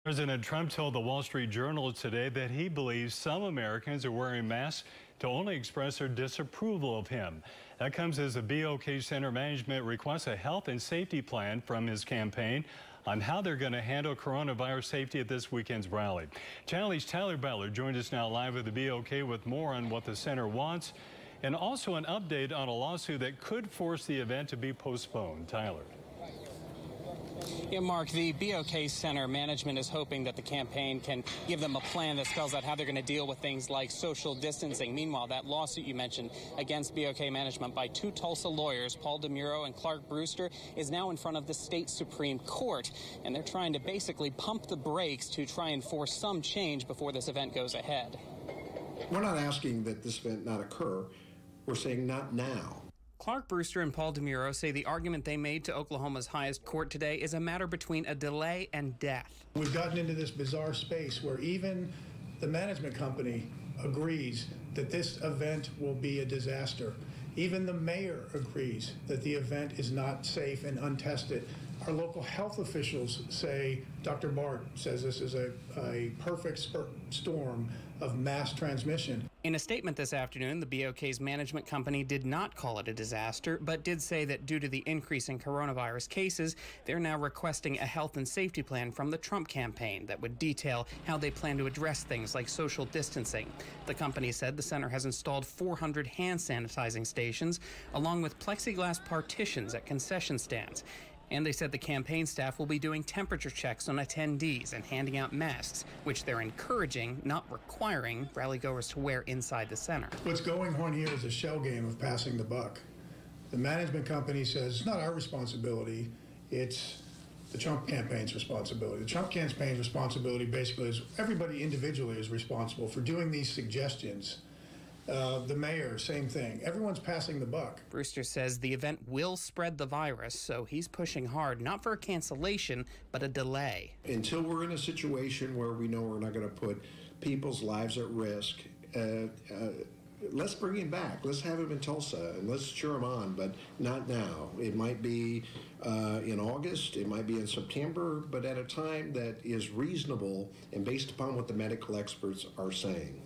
President Trump told the Wall Street Journal today that he believes some Americans are wearing masks to only express their disapproval of him. That comes as the BOK Center management requests a health and safety plan from his campaign on how they're going to handle coronavirus safety at this weekend's rally. Channel 8's Tyler Butler joined us now live at the BOK with more on what the center wants and also an update on a lawsuit that could force the event to be postponed. Tyler. Yeah, Mark, the BOK Center management is hoping that the campaign can give them a plan that spells out how they're going to deal with things like social distancing. Meanwhile, that lawsuit you mentioned against BOK management by two Tulsa lawyers, Paul Demuro and Clark Brewster, is now in front of the state Supreme Court. And they're trying to basically pump the brakes to try and force some change before this event goes ahead. We're not asking that this event not occur. We're saying not now. Clark Brewster and Paul Demuro say the argument they made to Oklahoma's highest court today is a matter between a delay and death. We've gotten into this bizarre space where even the management company agrees that this event will be a disaster. Even the mayor agrees that the event is not safe and untested. Our local health officials say, Dr. Bart says this is a perfect storm of mass transmission. In a statement this afternoon, the BOK's management company did not call it a disaster, but did say that due to the increase in coronavirus cases, they're now requesting a health and safety plan from the Trump campaign that would detail how they plan to address things like social distancing. The company said the center has installed 400 hand sanitizing stations, along with plexiglass partitions at concession stands. And they said the campaign staff will be doing temperature checks on attendees and handing out masks, which they're encouraging, not requiring, rallygoers to wear inside the center. What's going on here is a shell game of passing the buck. The management company says it's not our responsibility, it's the Trump campaign's responsibility. The Trump campaign's responsibility basically is everybody individually is responsible for doing these suggestions. The mayor, same thing. Everyone's passing the buck. Brewster says the event will spread the virus, so he's pushing hard, not for a cancellation, but a delay. Until we're in a situation where we know we're not going to put people's lives at risk, let's bring him back. Let's have him in Tulsa, and let's cheer him on, but not now. It might be in August, it might be in September, but at a time that is reasonable and based upon what the medical experts are saying.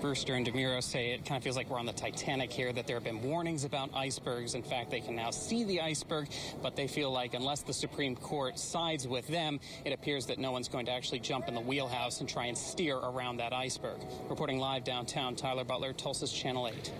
Brewster and Demuro say it kind of feels like we're on the Titanic here, that there have been warnings about icebergs. In fact, they can now see the iceberg, but they feel like unless the Supreme Court sides with them, it appears that no one's going to actually jump in the wheelhouse and try and steer around that iceberg. Reporting live downtown, Tyler Butler, Tulsa's Channel 8.